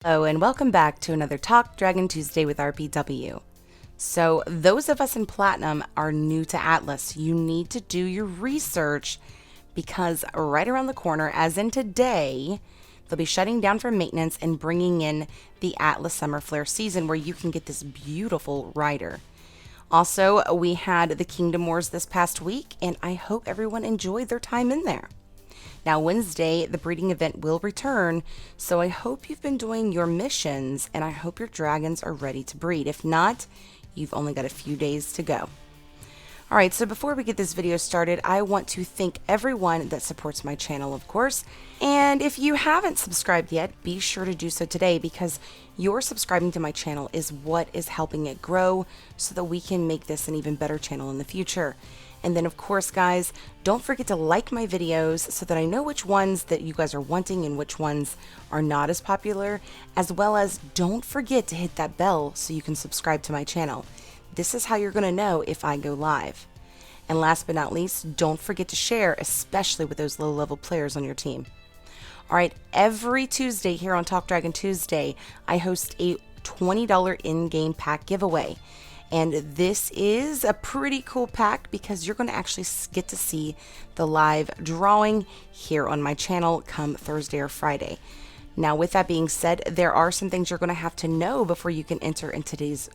Hello and welcome back to another Talk Dragon Tuesday with RPW. So those of us in Platinum are new to Atlas. You need to do your research because right around the corner, as in today, they'll be shutting down for maintenance and bringing in the Atlas Summer Flare season where you can get this beautiful rider. Also, we had the Kingdom Wars this past week and I hope everyone enjoyed their time in there. Now, Wednesday, the breeding event will return, so I hope you've been doing your missions and I hope your dragons are ready to breed. If not, you've only got a few days to go. Alright, so before we get this video started, I want to thank everyone that supports my channel, of course. And if you haven't subscribed yet, be sure to do so today because your subscribing to my channel is what is helping it grow so that we can make this an even better channel in the future. And then, of course, guys, don't forget to like my videos so that I know which ones that you guys are wanting and which ones are not as popular, as well as don't forget to hit that bell so you can subscribe to my channel. This is how you're going to know if I go live. And last but not least, don't forget to share, especially with those low-level players on your team. All right, every Tuesday here on Talk Dragon Tuesday, I host a $20 in-game pack giveaway. And this is a pretty cool pack because you're going to actually get to see the live drawing here on my channel come Thursday or Friday. Now, with that being said, there are some things you're going to have to know before you can enter in today's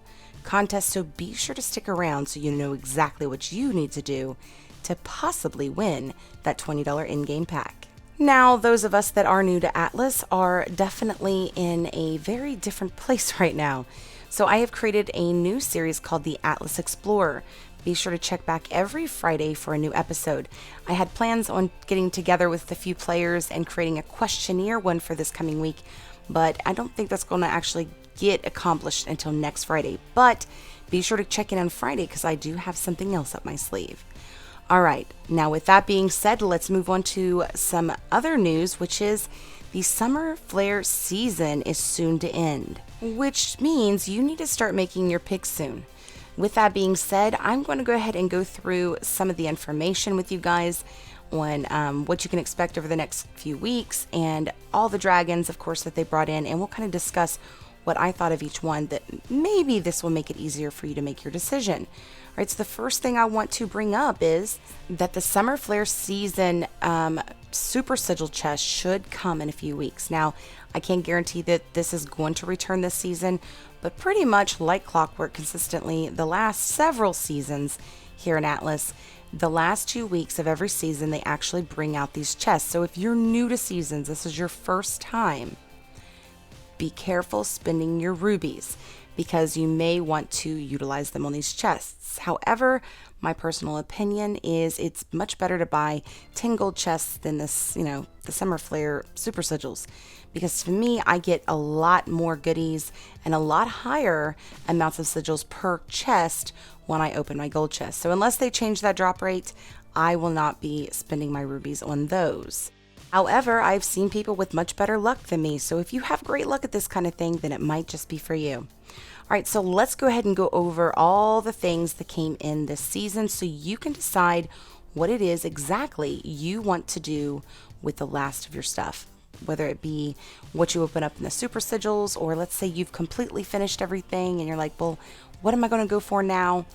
contest. So be sure to stick around so you know exactly what you need to do to possibly win that $20 in-game pack. Now, those of us that are new to Atlas are definitely in a very different place right now. So I have created a new series called the Atlas Explorer. Be sure to check back every Friday for a new episode. I had plans on getting together with a few players and creating a questionnaire one for this coming week, but I don't think that's going to actually get accomplished until next Friday. But be sure to check in on Friday because I do have something else up my sleeve. All right, now with that being said, let's move on to some other news, which is the summer flare season is soon to end, which means you need to start making your picks soon. With that being said, I'm going to go ahead and go through some of the information with you guys on what you can expect over the next few weeks and all the dragons, of course, that they brought in, and we'll kind of discuss what I thought of each one that maybe this will make it easier for you to make your decision. All right, so the first thing I want to bring up is that the Summer Flare Season Super Sigil chest should come in a few weeks. Now, I can't guarantee that this is going to return this season, but pretty much like clockwork consistently, the last several seasons here in Atlas, the last 2 weeks of every season, they actually bring out these chests. So if you're new to seasons, this is your first time, be careful spending your rubies because you may want to utilize them on these chests. However, my personal opinion is it's much better to buy 10 gold chests than this, the Summer Flare Super Sigils. Because for me, I get a lot more goodies and a lot higher amounts of sigils per chest when I open my gold chest. So unless they change that drop rate, I will not be spending my rubies on those. However, I've seen people with much better luck than me, so if you have great luck at this kind of thing, then it might just be for you. All right, so let's go ahead and go over all the things that came in this season so you can decide what it is exactly you want to do with the last of your stuff. Whether it be what you open up in the Super Sigils, or let's say you've completely finished everything and you're like, well, what am I going to go for now?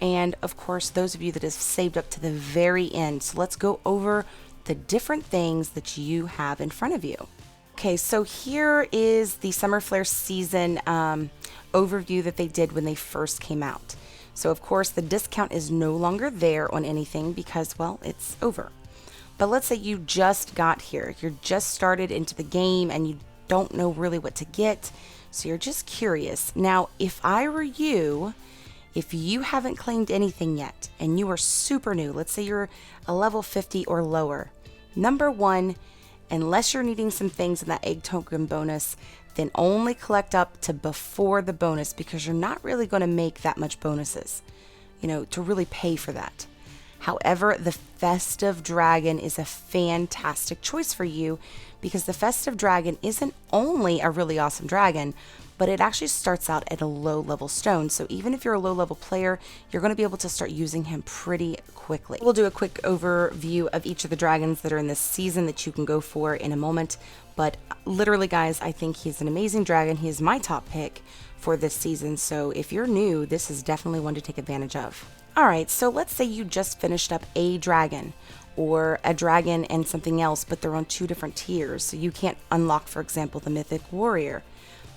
And of course, those of you that have saved up to the very end. So let's go over the different things that you have in front of you. Okay, so here is the Summer Flare season overview that they did when they first came out. So of course the discount is no longer there on anything because, well, it's over. But let's say you just got here, you're just started into the game and you don't know really what to get, so you're just curious. Now, if I were you, if you haven't claimed anything yet and you are super new, let's say you're a level 50 or lower, number one, unless you're needing some things in that egg token bonus, then only collect up to before the bonus because you're not really going to make that much bonuses, to really pay for that. However, the Festive Dragon is a fantastic choice for you because the Festive Dragon isn't only a really awesome dragon, but it actually starts out at a low level stone. So even if you're a low level player, you're going to be able to start using him pretty quickly. We'll do a quick overview of each of the dragons that are in this season that you can go for in a moment. But literally, guys, I think he's an amazing dragon. He is my top pick for this season. So if you're new, this is definitely one to take advantage of. All right, so let's say you just finished up a dragon or a dragon and something else, but they're on 2 different tiers. So you can't unlock, for example, the Mythic Warrior.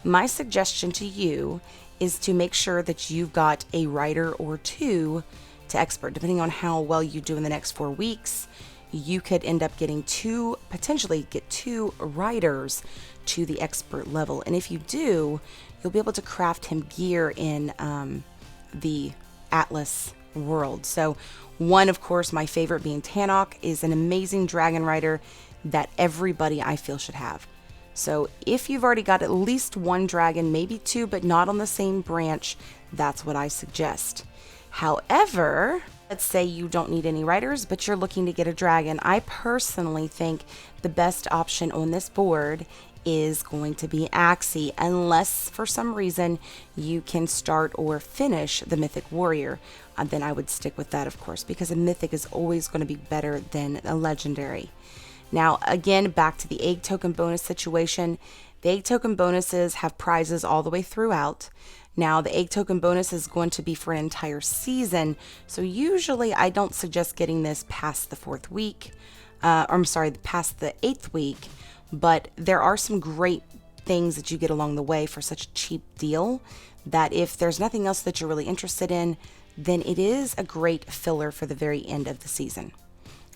My suggestion to you is to make sure that you've got a rider or 2 to expert. Depending on how well you do in the next 4 weeks, you could end up getting potentially get 2 riders to the expert level. And if you do, you'll be able to craft him gear in the Atlas world. So one, of course, my favorite being Tanok, is an amazing dragon rider that everybody I feel should have. So if you've already got at least 1 dragon, maybe 2, but not on the same branch, that's what I suggest. However, let's say you don't need any riders, but you're looking to get a dragon. I personally think the best option on this board is going to be Axie, unless for some reason you can start or finish the Mythic Warrior. Then I would stick with that, of course, because a Mythic is always going to be better than a Legendary. Now, again, back to the egg token bonus situation. The egg token bonuses have prizes all the way throughout. Now, the egg token bonus is going to be for an entire season, so usually I don't suggest getting this past the 4th week, past the 8th week, but there are some great things that you get along the way for such a cheap deal that if there's nothing else that you're really interested in, then it is a great filler for the very end of the season.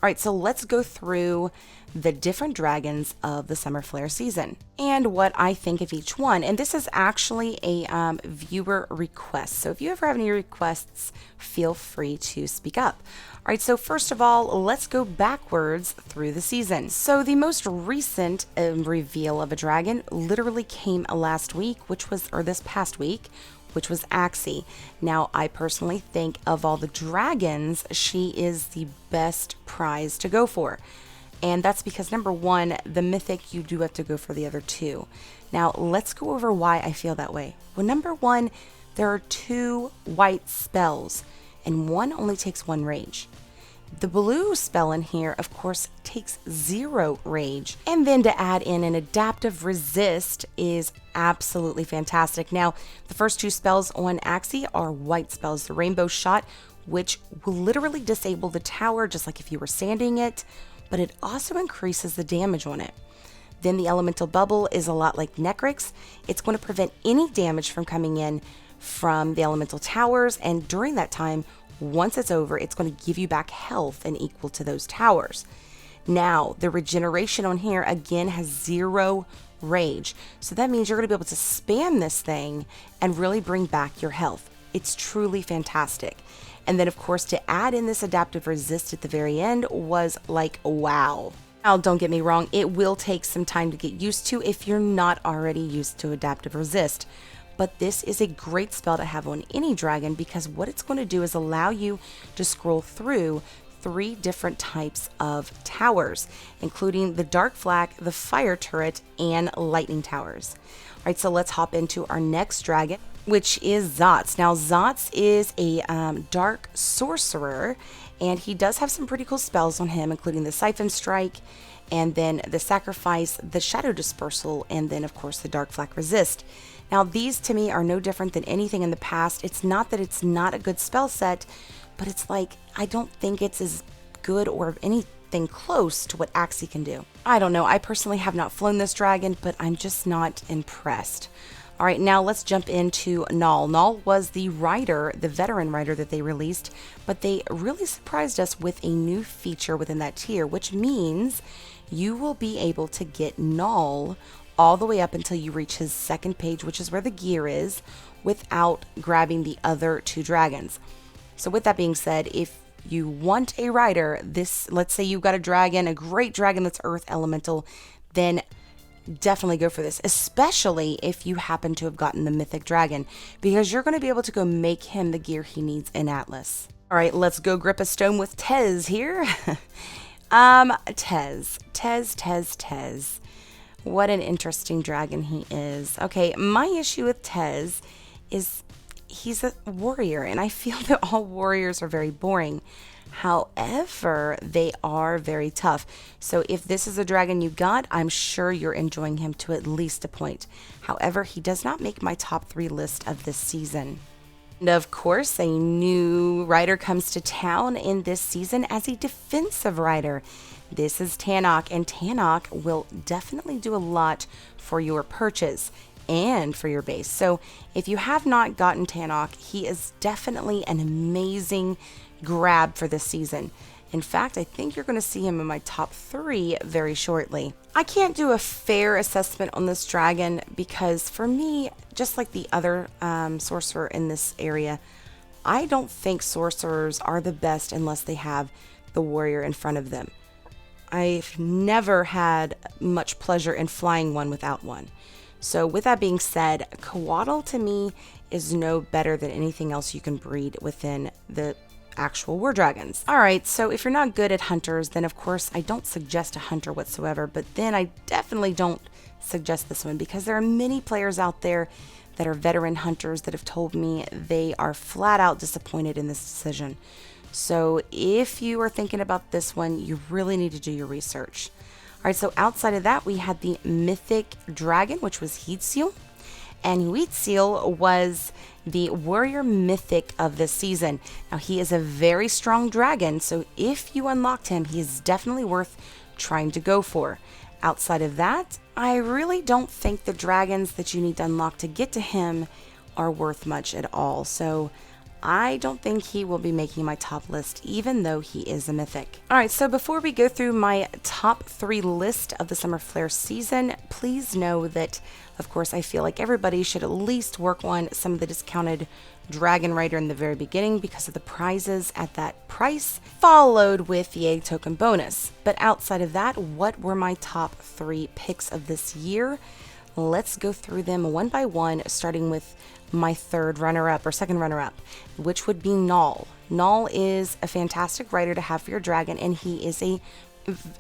All right, so let's go through the different dragons of the Summer Flare season and what I think of each one. And this is actually a viewer request. So if you ever have any requests, feel free to speak up. All right, so first of all, let's go backwards through the season. So the most recent reveal of a dragon literally came last week, this past week, which was Axie. Now, I personally think of all the dragons, she is the best prize to go for. And that's because, number 1, the Mythic, you do have to go for the other 2. Now, let's go over why I feel that way. Well, number 1, there are 2 white spells, and one only takes 1 rage. The blue spell in here, of course, takes 0 rage. And then to add in an adaptive resist is absolutely fantastic. Now, the first 2 spells on Axie are white spells. The Rainbow Shot, which will literally disable the tower just like if you were sanding it, but it also increases the damage on it. Then the Elemental Bubble is a lot like Necrix. It's going to prevent any damage from coming in from the elemental towers, and during that time, once it's over, it's going to give you back health and equal to those towers. Now, the regeneration on here, again, has 0 rage. So that means you're going to be able to spam this thing and really bring back your health. It's truly fantastic. And then, of course, to add in this adaptive resist at the very end was like, wow. Now, don't get me wrong, it will take some time to get used to if you're not already used to adaptive resist. But this is a great spell to have on any dragon because what it's going to do is allow you to scroll through 3 different types of towers, including the Dark Flak, the Fire Turret, and Lightning Towers. All right, so let's hop into our next dragon, which is Zotz. Now, Zotz is a dark sorcerer, and he does have some pretty cool spells on him, including the Siphon Strike, and then the Sacrifice, the Shadow Dispersal, and then, of course, the Dark Flak Resist. Now, these to me are no different than anything in the past. It's not that it's not a good spell set, but it's like, I don't think it's as good or anything close to what Axie can do. I don't know. I personally have not flown this dragon, but I'm just not impressed. All right, now let's jump into Null. Null was the rider, the veteran rider that they released, but they really surprised us with a new feature within that tier, which means you will be able to get Null all the way up until you reach his 2nd page, which is where the gear is, without grabbing the other 2 dragons. So with that being said, if you want a rider, let's say you've got a dragon, a great dragon that's Earth Elemental, then definitely go for this, especially if you happen to have gotten the Mythic Dragon, because you're going to be able to go make him the gear he needs in Atlas. All right, let's go grip a stone with Tez here. Tez. What an interesting dragon he is. Okay, my issue with Tez is he's a warrior, and I feel that all warriors are very boring. However, they are very tough. So if this is a dragon you got, I'm sure you're enjoying him to at least a point. However, he does not make my top 3 list of this season. And of course, a new rider comes to town in this season as a defensive rider. This is Tannock, and Tannock will definitely do a lot for your purchase and for your base. So if you have not gotten Tannock, he is definitely an amazing grab for this season. In fact, I think you're going to see him in my top 3 very shortly. I can't do a fair assessment on this dragon because for me, just like the other sorcerer in this area, I don't think sorcerers are the best unless they have the warrior in front of them. I've never had much pleasure in flying one without one. So with that being said, Coatl to me is no better than anything else you can breed within the actual war dragons. All right, so if you're not good at hunters, then of course I don't suggest a hunter whatsoever, but then I definitely don't suggest this one because there are many players out there that are veteran hunters that have told me they are flat out disappointed in this decision. So if you are thinking about this one, you really need to do your research. All right, so outside of that, we had the mythic dragon, which was Heatseal. And Heatseal was the warrior mythic of this season. Now, he is a very strong dragon, so if you unlocked him, he is definitely worth trying to go for. Outside of that, I really don't think the dragons that you need to unlock to get to him are worth much at all. So I don't think he will be making my top list, even though he is a mythic. All right, so before we go through my top 3 list of the Summer Flare season, please know that, of course, I feel like everybody should at least work on some of the discounted Dragon Rider in the very beginning because of the prizes at that price, followed with the egg token bonus. But outside of that, what were my top 3 picks of this year? Let's go through them one by one, starting with my second runner-up, which would be Null. Null is a fantastic rider to have for your dragon, and he is a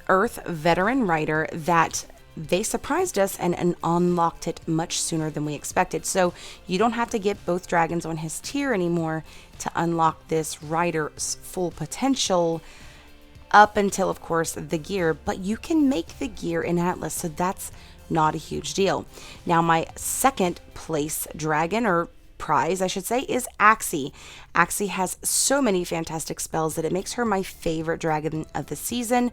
Earth veteran rider that they surprised us and unlocked it much sooner than we expected. So you don't have to get both dragons on his tier anymore to unlock this rider's full potential up until, of course, the gear, but you can make the gear in Atlas, so that's not a huge deal. Now, my second place dragon, or prize I should say, is Axie. Axie has so many fantastic spells that it makes her my favorite dragon of the season,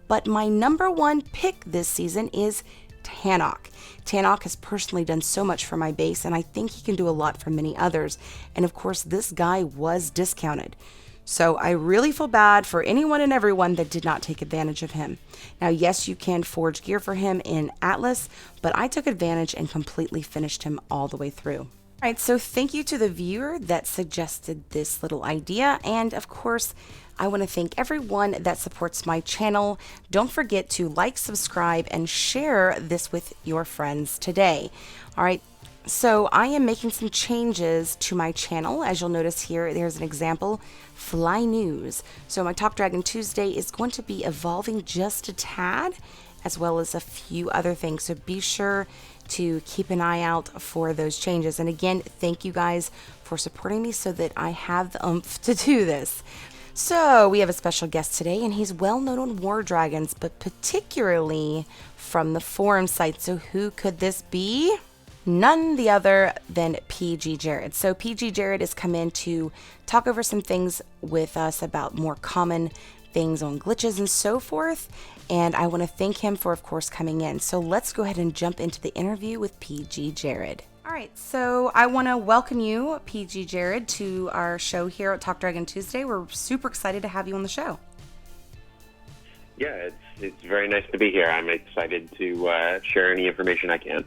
but my number 1 pick this season is Tannock. Tannock has personally done so much for my base, and I think he can do a lot for many others, and of course this guy was discounted. So I really feel bad for anyone and everyone that did not take advantage of him. Now, yes, you can forge gear for him in Atlas, but I took advantage and completely finished him all the way through. All right, so thank you to the viewer that suggested this little idea. And of course, I want to thank everyone that supports my channel. Don't forget to like, subscribe, and share this with your friends today. All right. So I am making some changes to my channel. As you'll notice here, there's an example, Fly News. So my Top Dragon Tuesday is going to be evolving just a tad, as well as a few other things. So be sure to keep an eye out for those changes. And again, thank you guys for supporting me so that I have the oomph to do this. So we have a special guest today, and he's well known on War Dragons, but particularly from the forum site. So who could this be? None the other than PGJared. So PGJared has come in to talk over some things with us about more common things on glitches and so forth. And I want to thank him for, of course, coming in. So let's go ahead and jump into the interview with PGJared. All right, so I want to welcome you, PGJared, to our show here at Talk Dragon Tuesday. We're super excited to have you on the show. Yeah, it's very nice to be here. I'm excited to share any information I can.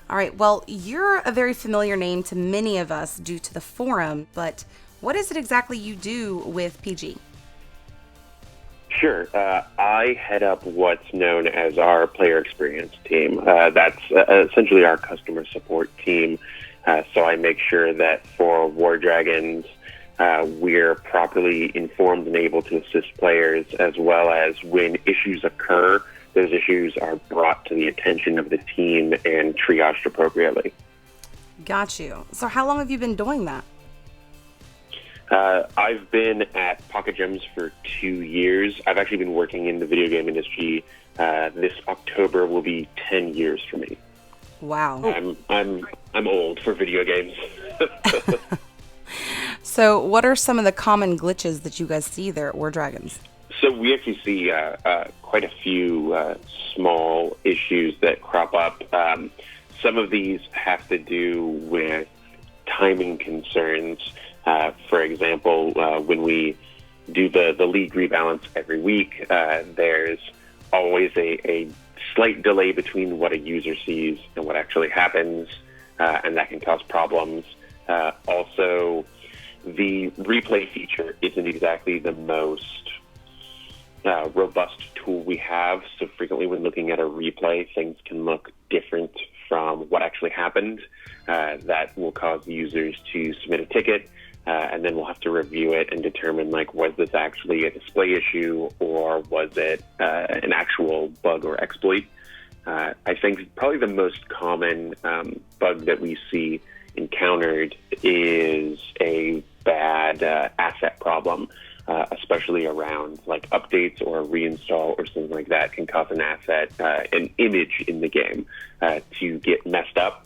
All right, well, you're a very familiar name to many of us due to the forum, but what is it exactly you do with PG? Sure. I head up what's known as our player experience team. That's essentially our customer support team. So I make sure that for War Dragons, we're properly informed and able to assist players, as well as when issues occur, those issues are brought to the attention of the team and triaged appropriately. Got you. So how long have you been doing that? I've been at Pocket Gems for 2 years. I've actually been working in the video game industry. This October will be 10 years for me. Wow. I'm old for video games. So what are some of the common glitches that you guys see there at War Dragons? So we actually see quite a few small issues that crop up. Some of these have to do with timing concerns. For example, when we do the league rebalance every week, there's always a slight delay between what a user sees and what actually happens, and that can cause problems. Also, the replay feature isn't exactly the most robust tool we have, so frequently when looking at a replay, things can look different from what actually happened. That will cause users to submit a ticket, and then we'll have to review it and determine, like, was this actually a display issue or was it an actual bug or exploit? I think probably the most common bug that we see encountered is a bad asset problem, especially around like updates or a reinstall or something like that can cause an asset, an image in the game to get messed up.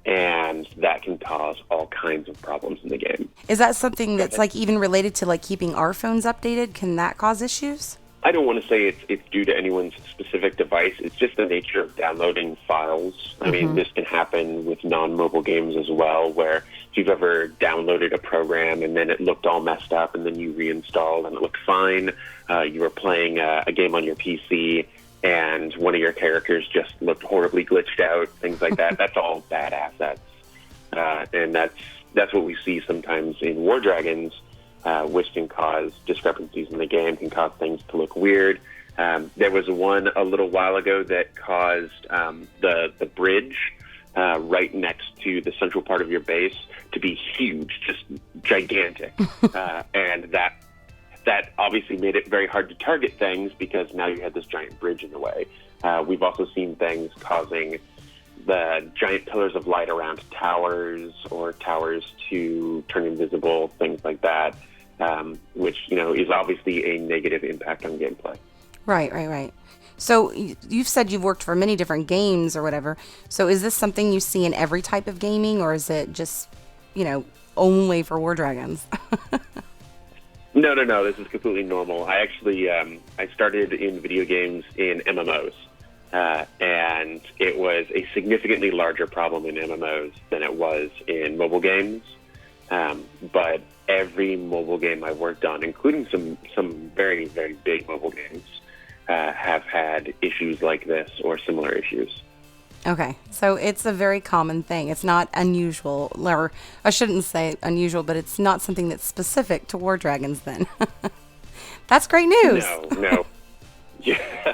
And that can cause all kinds of problems in the game. Is that something that's like even related to like keeping our phones updated? Can that cause issues? I don't want to say it's due to anyone's specific device. It's just the nature of downloading files. I mean, this can happen with non-mobile games as well, where if you've ever downloaded a program and then it looked all messed up and then you reinstalled and it looked fine, you were playing a game on your PC and one of your characters just looked horribly glitched out, things like that. That's all bad assets. And that's what we see sometimes in War Dragons, which can cause discrepancies in the game, can cause things to look weird. There was one a little while ago that caused the bridge right next to the central part of your base to be huge, just gigantic. And that obviously made it very hard to target things because now you had this giant bridge in the way. We've also seen things causing the giant pillars of light around towers or towers to turn invisible, things like that, which, is obviously a negative impact on gameplay. Right. So you've said you've worked for many different games or whatever. So is this something you see in every type of gaming, or is it just, only for War Dragons? No. This is completely normal. I actually I started in video games in MMOs, and it was a significantly larger problem in MMOs than it was in mobile games. But every mobile game I worked on, including some very, very big mobile games, have had issues like this or similar issues. Okay, so it's a very common thing. It's not unusual, or I shouldn't say unusual, but it's not something that's specific to War Dragons then. That's great news. No. Yeah.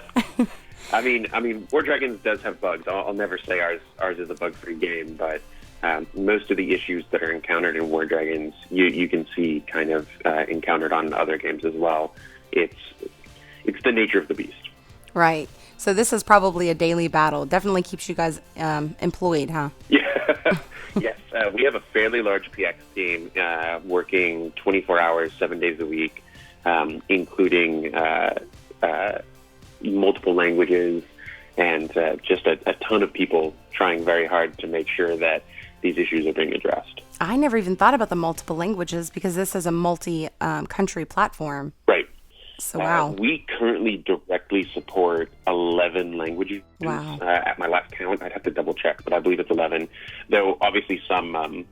I mean, War Dragons does have bugs. I'll never say ours is a bug-free game, but most of the issues that are encountered in War Dragons, you can see kind of encountered on other games as well. It's the nature of the beast. Right. So this is probably a daily battle. Definitely keeps you guys employed, huh? Yeah. Yes. We have a fairly large PX team working 24 hours, 7 days a week, including multiple languages and just a ton of people trying very hard to make sure that these issues are being addressed. I never even thought about the multiple languages because this is a multi-country platform. Right. So, wow. We currently directly support 11 languages. Wow. At my last count, I'd have to double check, but I believe it's 11. Though obviously some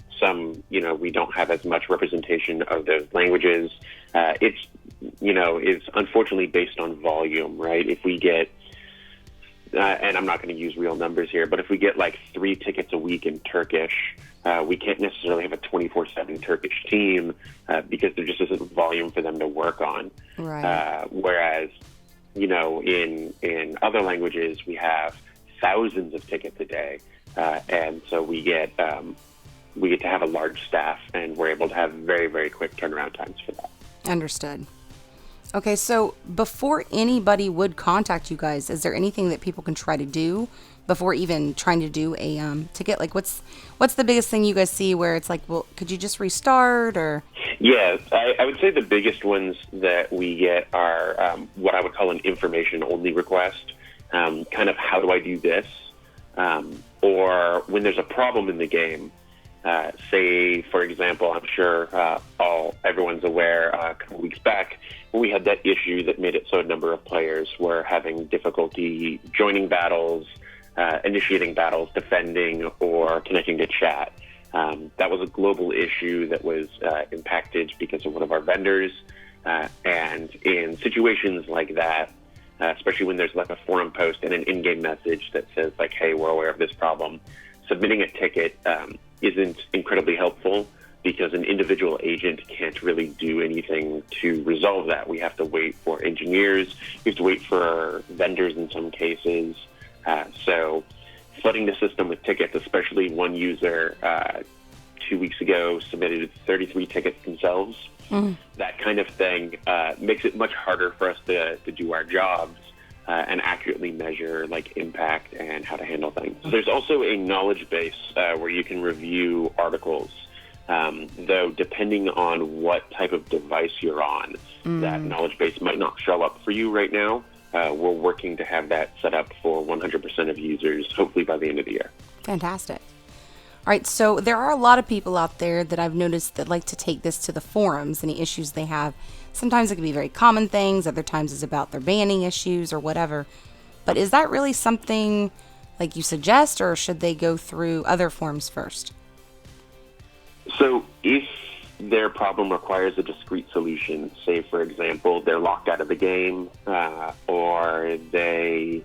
we don't have as much representation of those languages. It's unfortunately based on volume, right? If we get, and I'm not going to use real numbers here, but if we get like 3 tickets a week in Turkish, we can't necessarily have a 24/7 Turkish team because there just isn't volume for them to work on. Right. Whereas, in other languages, we have thousands of tickets a day, and so we get to have a large staff, and we're able to have very, very quick turnaround times for that. Understood. Okay, so before anybody would contact you guys, is there anything that people can try to do before even trying to do a ticket? Like, what's the biggest thing you guys see where it's like, well, could you just restart or? Yeah, I would say the biggest ones that we get are what I would call an information-only request, kind of how do I do this, or when there's a problem in the game. Say, for example, I'm sure everyone's aware a couple weeks back when we had that issue that made it so a number of players were having difficulty joining battles, initiating battles, defending, or connecting to chat. That was a global issue that was impacted because of one of our vendors. And in situations like that, especially when there's like a forum post and an in-game message that says like, hey, we're aware of this problem, submitting a ticket isn't incredibly helpful because an individual agent can't really do anything to resolve that. We have to wait for engineers. We have to wait for vendors in some cases. So flooding the system with tickets, especially one user 2 weeks ago submitted 33 tickets themselves. That kind of thing makes it much harder for us to do our jobs and accurately measure like impact and how to handle things. There's also a knowledge base where you can review articles, though depending on what type of device you're on, that knowledge base might not show up for you right now. We're working to have that set up for 100% of users, hopefully by the end of the year. Fantastic. All right, so there are a lot of people out there that I've noticed that like to take this to the forums, any issues they have. Sometimes it can be very common things, other times it's about their banning issues or whatever. But is that really something like you suggest, or should they go through other forums first? So if their problem requires a discrete solution, say, for example, they're locked out of the game or they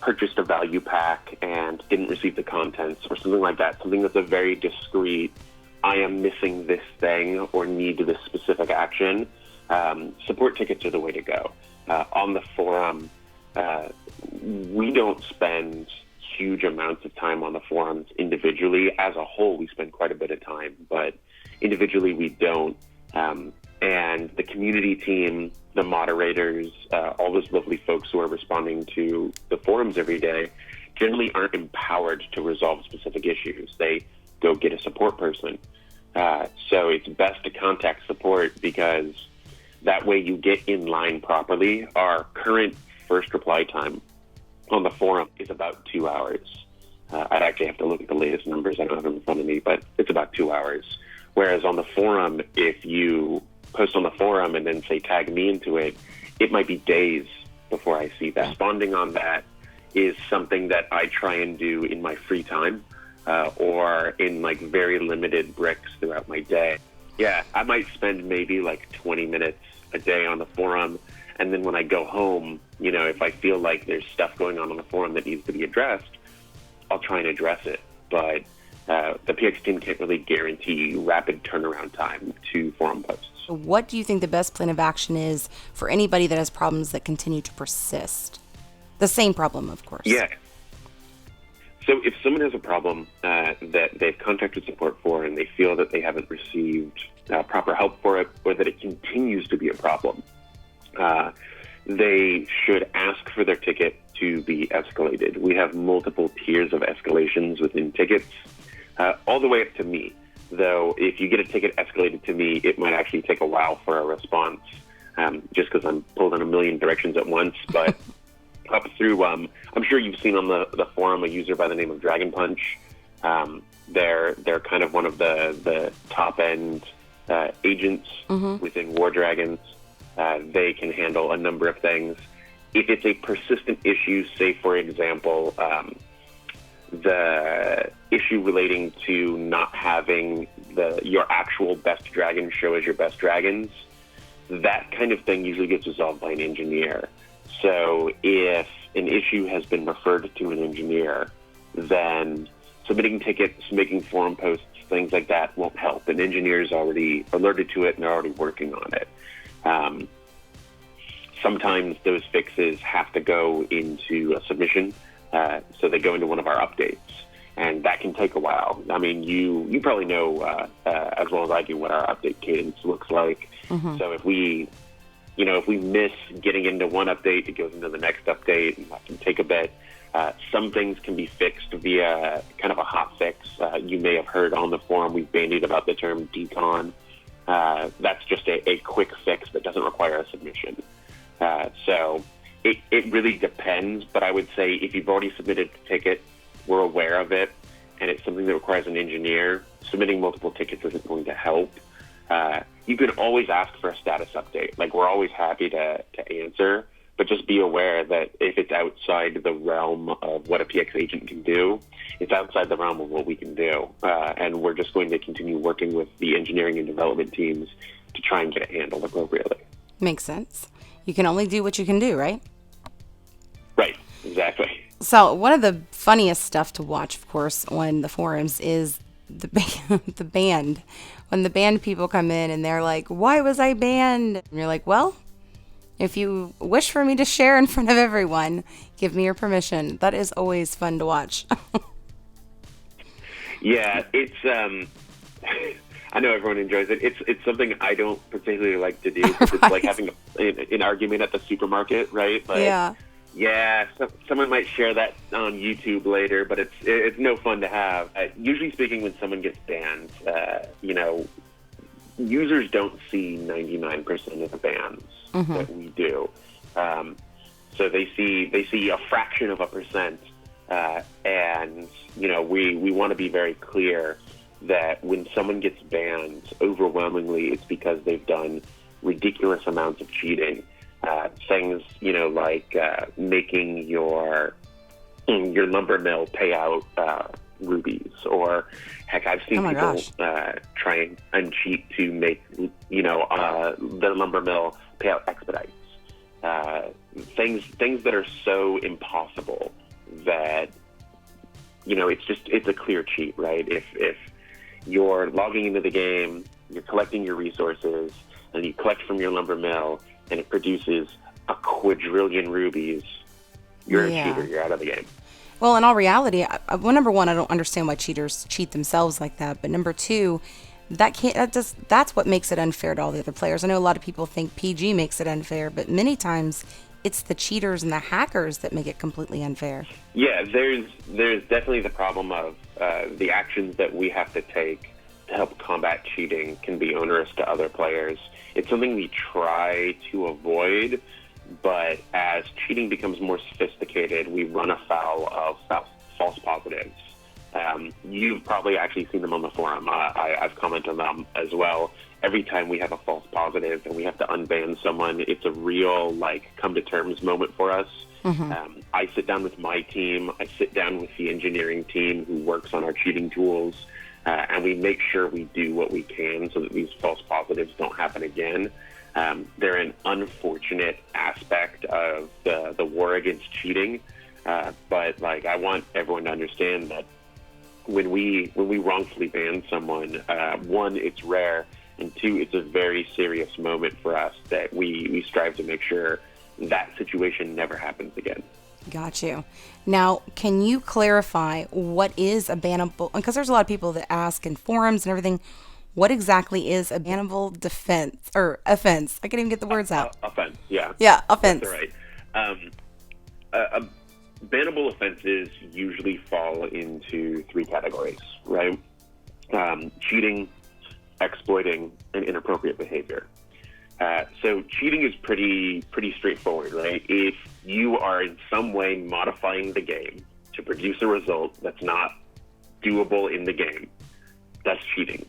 purchased a value pack and didn't receive the contents or something like that, something that's a very discrete, I am missing this thing or need this specific action, support tickets are the way to go. On the forum, we don't spend huge amounts of time on the forums individually. As a whole, we spend quite a bit of time, but individually we don't. And the community team, the moderators, all those lovely folks who are responding to the forums every day generally aren't empowered to resolve specific issues. They go get a support person. So it's best to contact support because that way you get in line properly. Our current first reply time on the forum is about 2 hours. I'd actually have to look at the latest numbers. I don't have them in front of me, but it's about 2 hours. Whereas on the forum, if you post on the forum and then say tag me into it, it might be days before I see that. Responding on that is something that I try and do in my free time or in like very limited breaks throughout my day. Yeah, I might spend maybe like 20 minutes a day on the forum. And then when I go home, you know, if I feel like there's stuff going on the forum that needs to be addressed, I'll try and address it. But the PX team can't really guarantee rapid turnaround time to forum posts. What do you think the best plan of action is for anybody that has problems that continue to persist? The same problem, of course. Yeah. So if someone has a problem that they've contacted support for and they feel that they haven't received proper help for it or that it continues to be a problem, they should ask for their ticket to be escalated. We have multiple tiers of escalations within tickets, all the way up to me. Though if you get a ticket escalated to me, it might actually take a while for a response, just because I'm pulled in a million directions at once. But up through, I'm sure you've seen on the forum a user by the name of Dragon Punch. They're kind of one of the top end agents within War Dragons. They can handle a number of things. If it's a persistent issue, say for example, the issue relating to not having your actual best dragons show as your best dragons, that kind of thing usually gets resolved by an engineer. So if an issue has been referred to an engineer, then submitting tickets, making forum posts, things like that won't help. An engineer is already alerted to it and they're already working on it. Sometimes those fixes have to go into a submission, so they go into one of our updates, and that can take a while. I mean, you probably know as well as I do what our update cadence looks like. So if we miss getting into one update, it goes into the next update, and that can take a bit. Some things can be fixed via kind of a hot fix. You may have heard on the forum we've bandied about the term decon. That's just a quick fix that doesn't require a submission. So it really depends, but I would say if you've already submitted a ticket, we're aware of it, and it's something that requires an engineer, submitting multiple tickets isn't going to help. You can always ask for a status update. Like, we're always happy to answer, but just be aware that if it's outside the realm of what a PX agent can do, it's outside the realm of what we can do. And we're just going to continue working with the engineering and development teams to try and get it handled appropriately. Makes sense. You can only do what you can do, right? Right, exactly. So one of the funniest stuff to watch, of course, on the forums is the band. When the band people come in and they're like, why was I banned? And you're like, well, if you wish for me to share in front of everyone, give me your permission. That is always fun to watch. Yeah, it's I know everyone enjoys it. It's something I don't particularly like to do. It's Right. like having an argument at the supermarket, right? Like, Yeah. someone might share that on YouTube later, but it's no fun to have. Usually speaking, when someone gets banned, users don't see 99% of the bans that we do. So they see a fraction of a percent, and we want to be very clear that when someone gets banned, overwhelmingly it's because they've done ridiculous amounts of cheating. Things, like making your lumber mill pay out rubies, or heck, I've seen people try and cheat to make their lumber mill pay out expedites. Things that are so impossible that it's a clear cheat, right? If you're logging into the game, you're collecting your resources, and you collect from your lumber mill, and it produces a quadrillion rubies, you're a cheater. You're out of the game. Well, in all reality, number one, I don't understand why cheaters cheat themselves like that. But number two, that's what makes it unfair to all the other players. I know a lot of people think PG makes it unfair, but many times it's the cheaters and the hackers that make it completely unfair. Yeah, there's definitely the problem of the actions that we have to take to help combat cheating can be onerous to other players. It's something we try to avoid, but as cheating becomes more sophisticated, we run afoul of false positives. You've probably actually seen them on the forum. I've commented on them as well. Every time we have a false positive and we have to unban someone, it's a real come to terms moment for us. I sit down with my team. I sit down with the engineering team who works on our cheating tools. And we make sure we do what we can so that these false positives don't happen again. They're an unfortunate aspect of the war against cheating. But I want everyone to understand that when we wrongfully ban someone, one, it's rare, and two, it's a very serious moment for us that we strive to make sure that situation never happens again. Got you. Now, can you clarify what is a bannable? Because there's a lot of people that ask in forums and everything, what exactly is a bannable defense or offense? I can't even get the words out. Offense, yeah. Yeah, offense. That's right. Bannable offenses usually fall into three categories, right? Cheating, exploiting, and inappropriate behavior. So cheating is pretty straightforward, right? If you are in some way modifying the game to produce a result that's not doable in the game, that's cheating.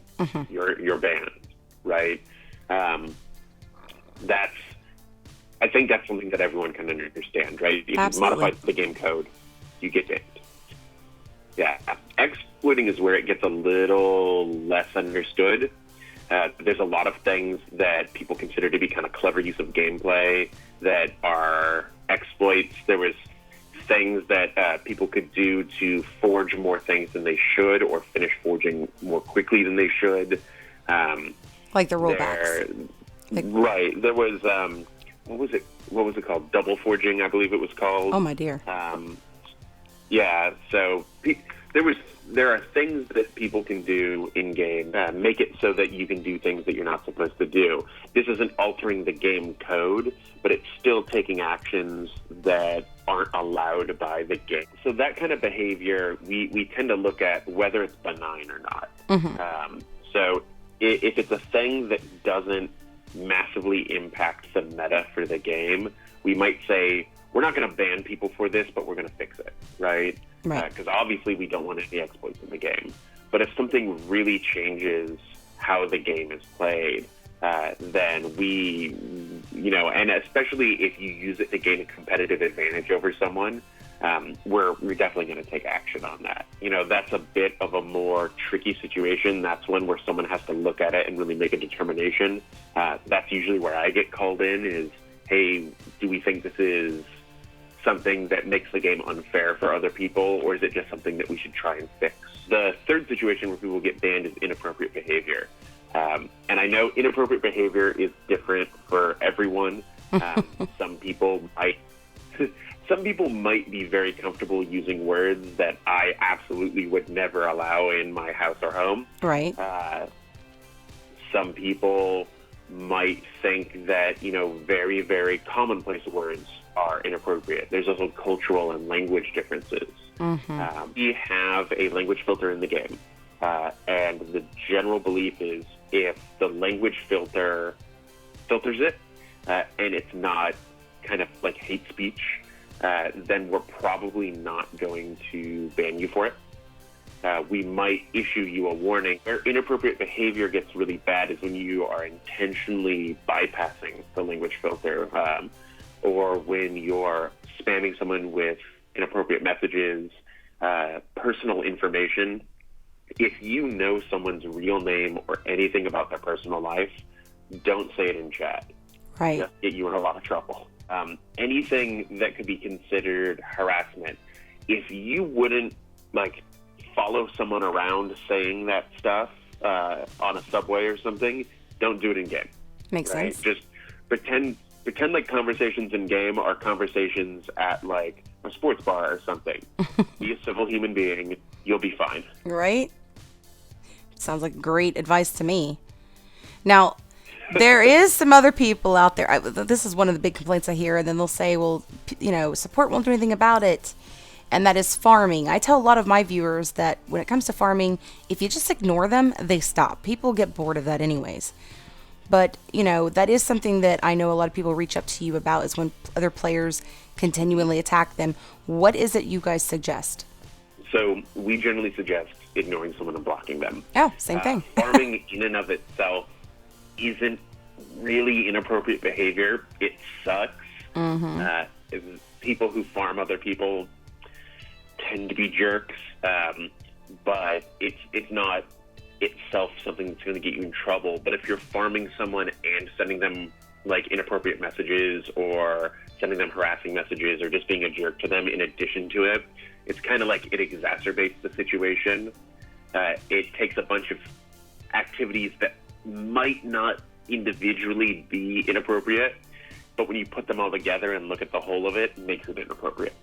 You're banned, right? I think that's something that everyone can understand, right? If Absolutely. you modify the game code, you get banned. Yeah. Exploiting is where it gets a little less understood. There's a lot of things that people consider to be kind of clever use of gameplay that are exploits. There was things that people could do to forge more things than they should, or finish forging more quickly than they should. Like the rollbacks. Right. There was, what was it called? Double forging, I believe it was called. Oh, my dear. Yeah, so there are things that people can do in-game, make it so that you can do things that you're not supposed to do. This isn't altering the game code, but it's still taking actions that aren't allowed by the game. So that kind of behavior, we tend to look at whether it's benign or not. So if it's a thing that doesn't massively impact the meta for the game, we might say, we're not going to ban people for this, but we're going to fix it, right? Because obviously we don't want any exploits in the game. But if something really changes how the game is played, then we, and especially if you use it to gain a competitive advantage over someone, we're definitely going to take action on that. That's a bit of a more tricky situation. That's one where someone has to look at it and really make a determination. That's usually where I get called in is, hey, do we think this is something that makes the game unfair for other people, or is it just something that we should try and fix? The third situation where people get banned is inappropriate behavior. And I know inappropriate behavior is different for everyone. Some people might be very comfortable using words that I absolutely would never allow in my house or home. Right. Some people might think that, very, very commonplace words are inappropriate. There's also cultural and language differences. We have a language filter in the game. And the general belief is if the language filter filters it, and it's not kind of like hate speech, then we're probably not going to ban you for it. We might issue you a warning. Where inappropriate behavior gets really bad is when you are intentionally bypassing the language filter, or when you're spamming someone with inappropriate messages, personal information. If you know someone's real name or anything about their personal life, don't say it in chat. Right. Just get you in a lot of trouble. Anything that could be considered harassment, if you wouldn't follow someone around saying that stuff on a subway or something, don't do it in game. Makes sense. Just pretend like conversations in game are conversations at a sports bar or something. Be a civil human being. You'll be fine. Right? Sounds like great advice to me. Now, there is some other people out there. This is one of the big complaints I hear, and then they'll say, well, support won't do anything about it. And that is farming. I tell a lot of my viewers that when it comes to farming, if you just ignore them, they stop. People get bored of that anyways. But, that is something that I know a lot of people reach up to you about is when other players continually attack them. What is it you guys suggest? So we generally suggest ignoring someone and blocking them. Oh, same thing. Farming in and of itself isn't really inappropriate behavior. It sucks. People who farm other people tend to be jerks, but it's not itself something that's going to get you in trouble. But if you're farming someone and sending them inappropriate messages or sending them harassing messages or just being a jerk to them in addition to it, it's kind of it exacerbates the situation. It takes a bunch of activities that might not individually be inappropriate, but when you put them all together and look at the whole of it, it makes it inappropriate.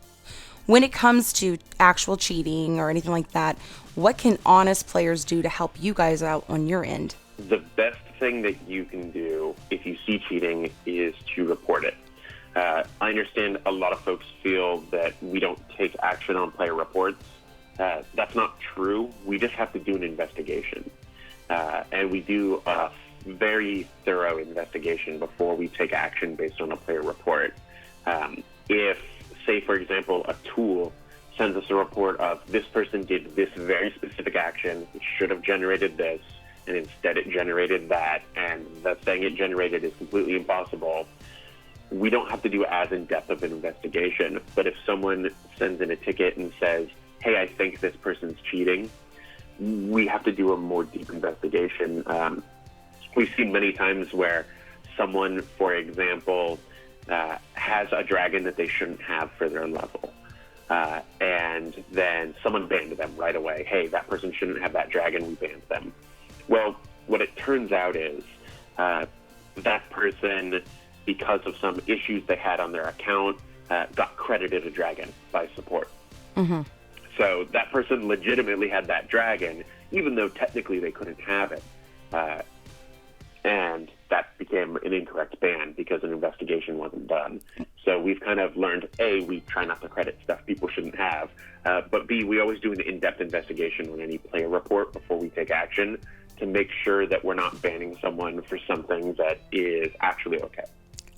When it comes to actual cheating or anything like that, what can honest players do to help you guys out on your end? The best thing that you can do if you see cheating is to report it. I understand a lot of folks feel that we don't take action on player reports. That's not true. We just have to do an investigation. And we do a very thorough investigation before we take action based on a player report. If, say, for example, a tool sends us a report of this person did this very specific action, it should have generated this, and instead it generated that, and the thing it generated is completely impossible, we don't have to do as in-depth of an investigation. But if someone sends in a ticket and says, hey, I think this person's cheating, we have to do a more deep investigation. We've seen many times where someone, for example, has a dragon that they shouldn't have for their level. And then someone banned them right away. Hey, that person shouldn't have that dragon, we banned them. Well, what it turns out is that person, because of some issues they had on their account, got credited a dragon by support. So that person legitimately had that dragon, even though technically they couldn't have it. And that became an incorrect ban because an investigation wasn't done. So we've kind of learned, A, we try not to credit stuff people shouldn't have, but B, we always do an in-depth investigation on any player report before we take action to make sure that we're not banning someone for something that is actually okay.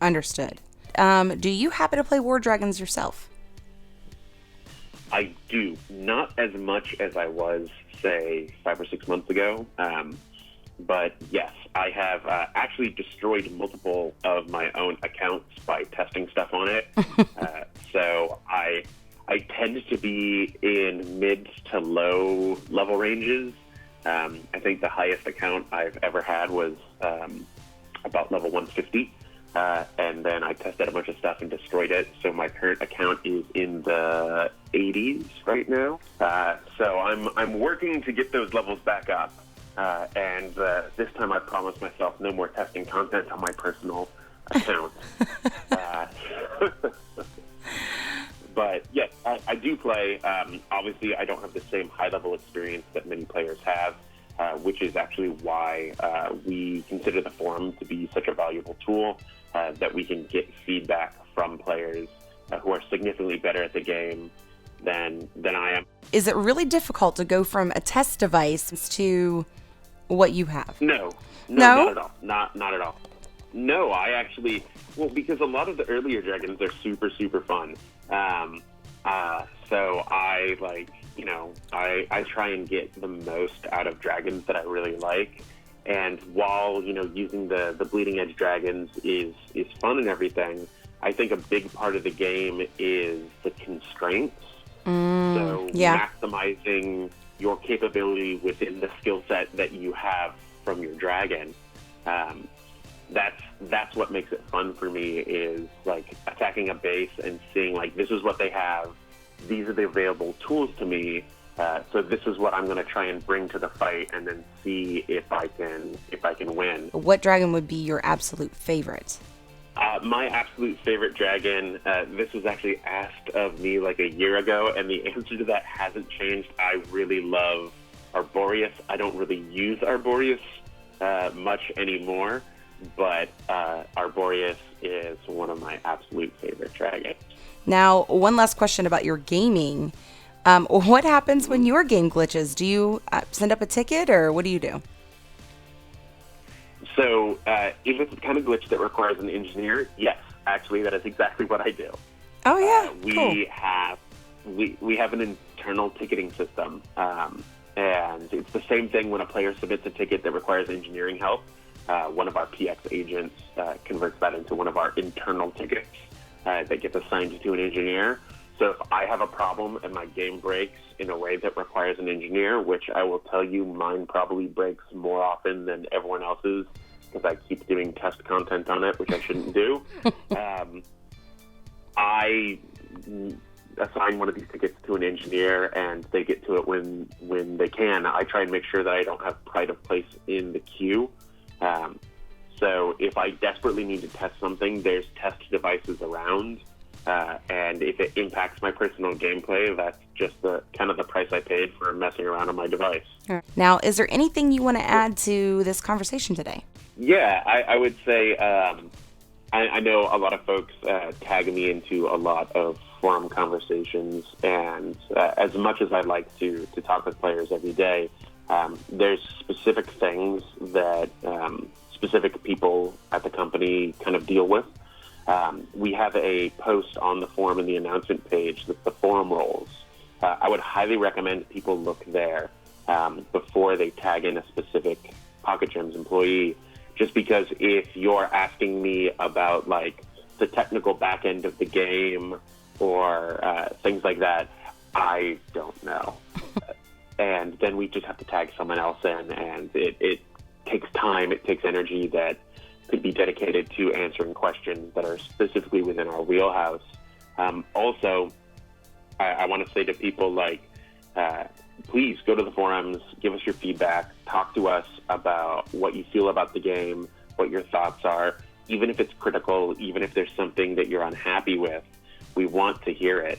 Understood. Do you happen to play War Dragons yourself? I do. Not as much as I was, say, 5 or 6 months ago. But yes, I have actually destroyed multiple of my own accounts by testing stuff on it. So I tend to be in mid to low level ranges. I think the highest account I've ever had was about level 150. And then I tested a bunch of stuff and destroyed it. So my current account is in the 80s right now. So I'm working to get those levels back up. And this time I promised myself no more testing content on my personal account. But yes, I do play. Obviously, I don't have the same high-level experience that many players have, which is actually why we consider the forum to be such a valuable tool, that we can get feedback from players who are significantly better at the game than I am. Is it really difficult to go from a test device to what you have? No, not at all. Not at all. No, I actually, because a lot of the earlier dragons are super, super fun. So I I try and get the most out of dragons that I really like. And while, using the bleeding edge dragons is fun and everything, I think a big part of the game is the constraints. So maximizing your capability within the skill set that you have from your dragon. That's what makes it fun for me, is like attacking a base and seeing like, this is what they have. These are the available tools to me. So this is what I'm going to try and bring to the fight, and then see if I can win. What dragon would be your absolute favorite? My absolute favorite dragon, this was actually asked of me like a year ago, and the answer to that hasn't changed. I really love Arboreus. I don't really use Arboreus much anymore, but Arboreus is one of my absolute favorite dragons. Now, one last question about your gaming. What happens when your game glitches? Do you send up a ticket, or what do you do? So if it's the kind of glitch that requires an engineer, yes, actually, that is exactly what I do. Oh, yeah. We have an internal ticketing system, and it's the same thing when a player submits a ticket that requires engineering help. One of our PX agents converts that into one of our internal tickets that gets assigned to an engineer. So if I have a problem and my game breaks in a way that requires an engineer, which I will tell you mine probably breaks more often than everyone else's because I keep doing test content on it, which I shouldn't do, I assign one of these tickets to an engineer, and they get to it when they can. I try and make sure that I don't have pride of place in the queue. So if I desperately need to test something, there's test devices around. And if it impacts my personal gameplay, that's just the price I paid for messing around on my device. Now, is there anything you want to add to this conversation today? Yeah, I would say I know a lot of folks tag me into a lot of forum conversations, and as much as I'd like to talk with players every day, there's specific things that specific people at the company kind of deal with. We have a post on the forum in the announcement page that's the forum roles. I would highly recommend people look there before they tag in a specific Pocket Gems employee, just because if you're asking me about like the technical back end of the game or things like that, I don't know. And then we just have to tag someone else in, and it takes time, it takes energy that could be dedicated to answering questions that are specifically within our wheelhouse. Also, I want to say to people, like, please go to the forums, give us your feedback, talk to us about what you feel about the game, what your thoughts are, even if it's critical, even if there's something that you're unhappy with. We want to hear it,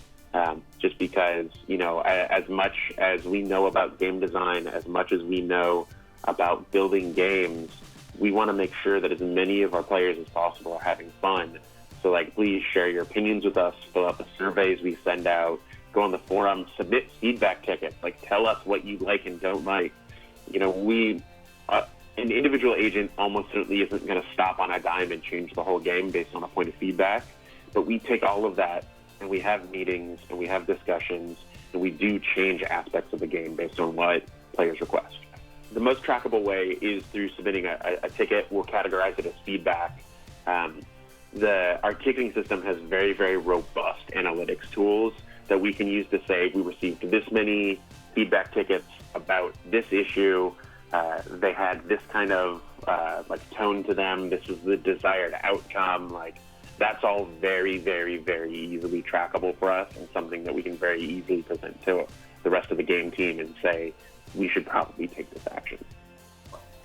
just because, as much as we know about game design, as much as we know about building games, we want to make sure that as many of our players as possible are having fun. So like, please share your opinions with us, fill out the surveys we send out, go on the forum, submit feedback tickets, like tell us what you like and don't like. You know, an individual agent almost certainly isn't going to stop on a dime and change the whole game based on a point of feedback, but we take all of that and we have meetings and we have discussions and we do change aspects of the game based on what players request. The most trackable way is through submitting a ticket. We'll categorize it as feedback. Our ticketing system has very, very robust analytics tools that we can use to say we received this many feedback tickets about this issue. They had this kind of like tone to them. This was the desired outcome. Like, that's all very, very, very easily trackable for us, and something that we can very easily present to the rest of the game team and say, we should probably take this action.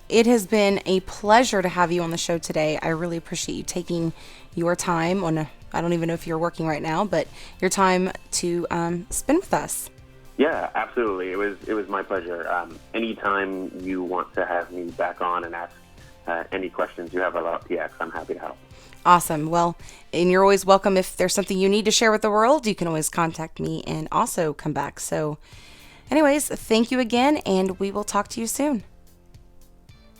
It has been a pleasure to have you on the show today. I really appreciate you taking your time I don't even know if you're working right now, but your time to spend with us. Yeah, absolutely. It was my pleasure. Anytime you want to have me back on and ask any questions you have about PX, I'm happy to help. Awesome. Well, and you're always welcome. If there's something you need to share with the world, you can always contact me and also come back. So anyways, thank you again, and we will talk to you soon.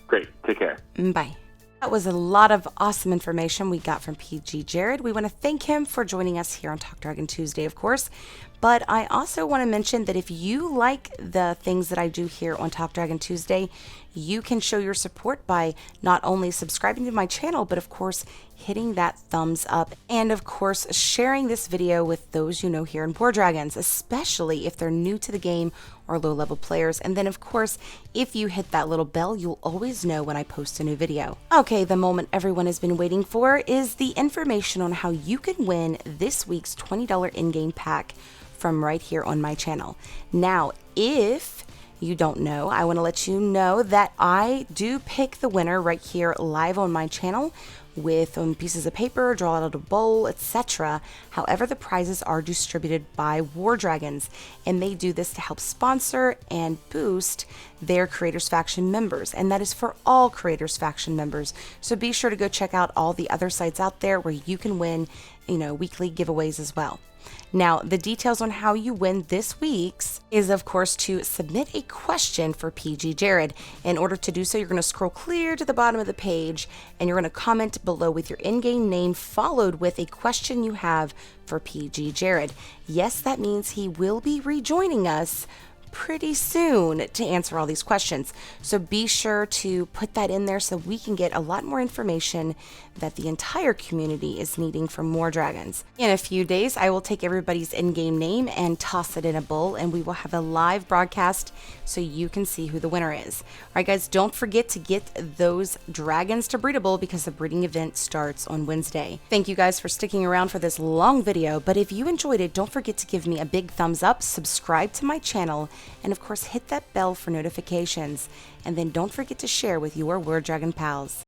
Great. Take care. Bye. That was a lot of awesome information we got from PGJared. We want to thank him for joining us here on Talk Dragon Tuesday, of course. But I also want to mention that if you like the things that I do here on Talk Dragon Tuesday, you can show your support by not only subscribing to my channel, but of course, hitting that thumbs up. And of course, sharing this video with those you know here in War Dragons, especially if they're new to the game or low-level players. And then of course, if you hit that little bell, you'll always know when I post a new video. Okay, the moment everyone has been waiting for is the information on how you can win this week's $20 in-game pack from right here on my channel. Now, if you don't know, I want to let you know that I do pick the winner right here live on my channel with pieces of paper, draw it out of a bowl, etc. However, the prizes are distributed by War Dragons, and they do this to help sponsor and boost their Creators Faction members, and that is for all Creators Faction members. So be sure to go check out all the other sites out there where you can win, weekly giveaways as well. Now, the details on how you win this week's is, of course, to submit a question for PGJared. In order to do so, you're going to scroll clear to the bottom of the page, and you're going to comment below with your in-game name, followed with a question you have for PGJared. Yes, that means he will be rejoining us pretty soon to answer all these questions. So be sure to put that in there so we can get a lot more information that the entire community is needing from more dragons. In a few days, I will take everybody's in-game name and toss it in a bowl, and we will have a live broadcast so you can see who the winner is. All right, guys, don't forget to get those dragons to breedable because the breeding event starts on Wednesday. Thank you guys for sticking around for this long video, but if you enjoyed it, don't forget to give me a big thumbs up, subscribe to my channel, and of course hit that bell for notifications. And then don't forget to share with your War Dragon pals.